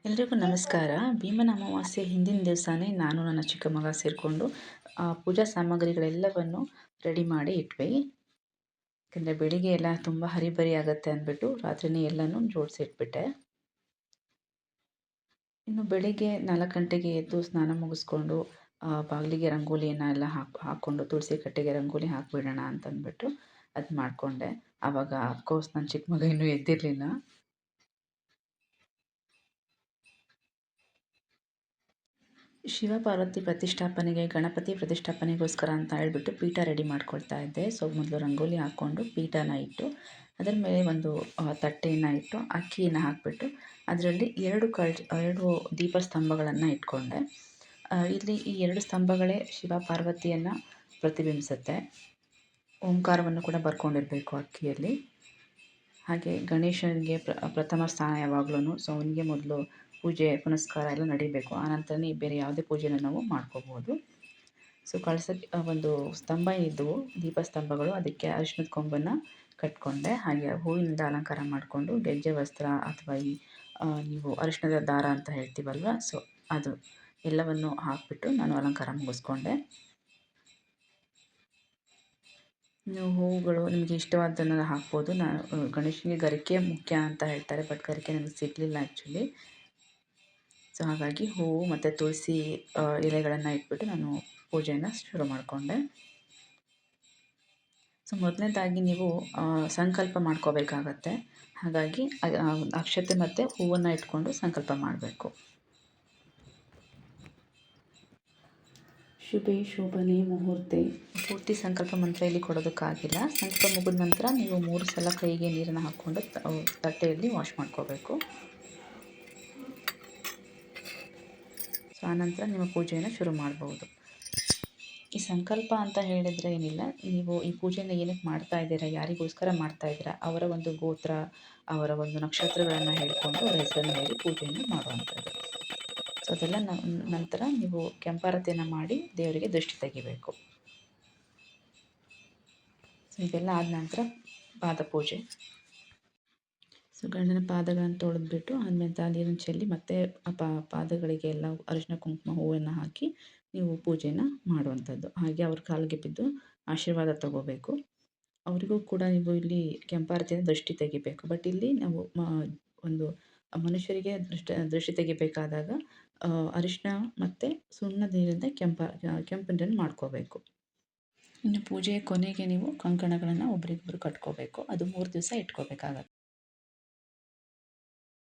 ಎಲ್ರಿಗೂ ನಮಸ್ಕಾರ. ಭೀಮನ ಅಮಾವಾಸ್ಯೆ ಹಿಂದಿನ ದಿವಸನೇ ನಾನು ನನ್ನ ಚಿಕ್ಕ ಮಗ ಸೇರಿಕೊಂಡು ಪೂಜಾ ಸಾಮಗ್ರಿಗಳೆಲ್ಲವನ್ನು ರೆಡಿ ಮಾಡಿ ಇಟ್ವಿ. ಯಾಕಂದರೆ ಬೆಳಿಗ್ಗೆ ಎಲ್ಲ ತುಂಬ ಹರಿಬರಿ ಆಗುತ್ತೆ ಅಂದ್ಬಿಟ್ಟು ರಾತ್ರಿನೇ ಎಲ್ಲನೂ ಜೋಡಿಸಿಟ್ಬಿಟ್ಟೆ. ಇನ್ನು ಬೆಳಿಗ್ಗೆ 4 ಗಂಟೆಗೆ ಎದ್ದು ಸ್ನಾನ ಮುಗಿಸ್ಕೊಂಡು ಬಾಗಿಲಿಗೆ ರಂಗೋಲಿಯನ್ನು ಎಲ್ಲ ಹಾಕ್ಕೊಂಡು ತುಳಸಿ ಕಟ್ಟೆಗೆ ರಂಗೋಲಿ ಹಾಕಿಬಿಡೋಣ ಅಂತಂದ್ಬಿಟ್ಟು ಅದು ಮಾಡಿಕೊಂಡೆ. ಆವಾಗ ಅಫ್ಕೋರ್ಸ್ ನನ್ನ ಚಿಕ್ಕ ಮಗ ಇನ್ನೂ ಎದ್ದಿರಲಿಲ್ಲ. ಶಿವ ಪಾರ್ವತಿ ಪ್ರತಿಷ್ಠಾಪನೆಗೆ ಗಣಪತಿ ಪ್ರತಿಷ್ಠಾಪನೆಗೋಸ್ಕರ ಅಂತ ಹೇಳ್ಬಿಟ್ಟು ಪೀಠ ರೆಡಿ ಮಾಡ್ಕೊಳ್ತಾ ಇದ್ದೆ. ಸೊ ಮೊದಲು ರಂಗೋಲಿ ಹಾಕ್ಕೊಂಡು ಪೀಠನ ಇಟ್ಟು ಅದರ ಮೇಲೆ ಒಂದು ತಟ್ಟೆಯನ್ನು ಇಟ್ಟು ಅಕ್ಕಿಯನ್ನು ಹಾಕಿಬಿಟ್ಟು ಅದರಲ್ಲಿ 2 ದೀಪಸ್ತಂಭಗಳನ್ನು ಇಟ್ಕೊಂಡೆ. ಇಲ್ಲಿ ಈ 2 ಸ್ತಂಭಗಳೇ ಶಿವ ಪಾರ್ವತಿಯನ್ನು ಪ್ರತಿಬಿಂಬಿಸುತ್ತೆ. ಓಂಕಾರವನ್ನು ಕೂಡ ಬರ್ಕೊಂಡಿರಬೇಕು ಅಕ್ಕಿಯಲ್ಲಿ. ಹಾಗೆ ಗಣೇಶನಿಗೆ ಪ್ರಥಮ ಸ್ಥಾನ ಯಾವಾಗ್ಲೂ. ಸೊ ಅವನಿಗೆ ಮೊದಲು ಪೂಜೆ ಪುನಸ್ಕಾರ ಎಲ್ಲ ನಡೀಬೇಕು. ಆನಂತರನೇ ಬೇರೆ ಯಾವುದೇ ಪೂಜೆನ ನಾವು ಮಾಡ್ಕೋಬೋದು. ಸೊ ಕಳಸಕ್ಕೆ ಒಂದು ಸ್ತಂಭ ಇದ್ದವು, ದೀಪಸ್ತಂಭಗಳು. ಅದಕ್ಕೆ ಅರಿಶಿಣದ ಕೊಂಬನ್ನು ಕಟ್ಕೊಂಡೆ. ಹಾಗೆ ಹೂವಿನಿಂದ ಅಲಂಕಾರ ಮಾಡಿಕೊಂಡು ಗೆಜ್ಜೆ ವಸ್ತ್ರ ಅಥವಾ ನೀವು ಅರಿಶಿಣದ ದಾರ ಅಂತ ಹೇಳ್ತೀವಲ್ವ, ಸೊ ಅದು ಎಲ್ಲವನ್ನು ಹಾಕಿಬಿಟ್ಟು ನಾನು ಅಲಂಕಾರ ಮುಗಿಸ್ಕೊಂಡೆ. ನೀವು ಹೂವುಗಳು ನಿಮಗೆ ಇಷ್ಟವಾದ್ದನ್ನು ಹಾಕ್ಬೋದು. ನಾನು ಗಣೇಶನಿಗೆ ಗರಿಕೆ ಮುಖ್ಯ ಅಂತ ಹೇಳ್ತಾರೆ, ಬಟ್ ಗರಿಕೆ ನನಗೆ ಸಿಗಲಿಲ್ಲ ಆ್ಯಕ್ಚುಲಿ. ಸೊ ಹಾಗಾಗಿ ಹೂವು ಮತ್ತು ತುಳಸಿ ಎಲೆಗಳನ್ನು ಇಟ್ಬಿಟ್ಟು ನಾನು ಪೂಜೆಯನ್ನು ಶುರು ಮಾಡಿಕೊಂಡೆ. ಸೊ ಮೊದಲನೇದಾಗಿ ನೀವು ಸಂಕಲ್ಪ ಮಾಡ್ಕೋಬೇಕಾಗತ್ತೆ. ಹಾಗಾಗಿ ಅಕ್ಷತೆ ಮತ್ತು ಹೂವನ್ನು ಇಟ್ಕೊಂಡು ಸಂಕಲ್ಪ ಮಾಡಬೇಕು. ಶುಭೆ ಶೋಭನೆ ಮುಹೂರ್ತೆ ಪೂರ್ತಿ ಸಂಕಲ್ಪ ಮಂತ್ರ ಇಲ್ಲಿ ಕೊಡೋದಕ್ಕಾಗಿಲ್ಲ. ಸಂಕಲ್ಪ ಮುಗಿದ ನಂತರ ನೀವು 3 ಸಲ ಕೈಗೆ ನೀರನ್ನು ಹಾಕ್ಕೊಂಡು ತಟ್ಟೆಯಲ್ಲಿ ವಾಶ್ ಮಾಡ್ಕೋಬೇಕು. ಸೊ ಆನಂತರ ನಿಮ್ಮ ಪೂಜೆಯನ್ನು ಶುರು ಮಾಡ್ಬೋದು. ಈ ಸಂಕಲ್ಪ ಅಂತ ಹೇಳಿದರೆ ಏನಿಲ್ಲ, ನೀವು ಈ ಪೂಜೆನ ಏನಕ್ಕೆ ಮಾಡ್ತಾ ಇದ್ದೀರಾ, ಯಾರಿಗೋಸ್ಕರ ಮಾಡ್ತಾ ಇದ್ದೀರಾ, ಅವರ ಒಂದು ಗೋತ್ರ, ಅವರ ಒಂದು ನಕ್ಷತ್ರಗಳನ್ನು ಹೇಳ್ಕೊಂಡು ಅವರ ಹೆಸರನ್ನು ಹೇಳಿ ಪೂಜೆಯನ್ನು ಮಾಡುವಂಥದ್ದು. ಸೊ ಅದೆಲ್ಲ ನಂತರ ನೀವು ಕೆಂಪಾರತಿಯನ್ನು ಮಾಡಿ ದೇವರಿಗೆ ದೃಷ್ಟಿ ತೆಗಿಬೇಕು. ಸೊ ಇದೆಲ್ಲ ಆದ ನಂತರ ಪಾದಪೂಜೆ. ಸೊ ಗಂಡನ ಪಾದಗಳನ್ನು ತೊಳೆದ್ಬಿಟ್ಟು ಆದಮೇಲೆ ನೀರನ್ನು ಚೆಲ್ಲಿ ಮತ್ತೆ ಪಾದಗಳಿಗೆ ಎಲ್ಲ ಅರಿಶಿನ ಕುಂಕುಮ ಹೂವನ್ನು ಹಾಕಿ ನೀವು ಪೂಜೆನ ಮಾಡುವಂಥದ್ದು. ಹಾಗೆ ಅವ್ರ ಕಾಲಿಗೆ ಬಿದ್ದು ಆಶೀರ್ವಾದ ತಗೋಬೇಕು. ಅವರಿಗೂ ಕೂಡ ನೀವು ಇಲ್ಲಿ ಕೆಂಪಾರತಿಯಿಂದ ದೃಷ್ಟಿ ತೆಗಿಬೇಕು. ಬಟ್ ಇಲ್ಲಿ ನಾವು ಒಂದು ಮನುಷ್ಯರಿಗೆ ದೃಷ್ಟಿ ತೆಗಿಬೇಕಾದಾಗ ಅರಿಶಿನ ಮತ್ತು ಸುಣ್ಣದ ನೀರಿಂದ ಕೆಂಪು ನೀರನ್ನು ಮಾಡ್ಕೋಬೇಕು. ಇನ್ನು ಪೂಜೆಯ ಕೊನೆಗೆ ನೀವು ಕಂಕಣಗಳನ್ನು ಒಬ್ರಿಗೊಬ್ರು ಕಟ್ಕೋಬೇಕು. ಅದು 3 ದಿವಸ ಇಟ್ಕೋಬೇಕಾಗತ್ತೆ.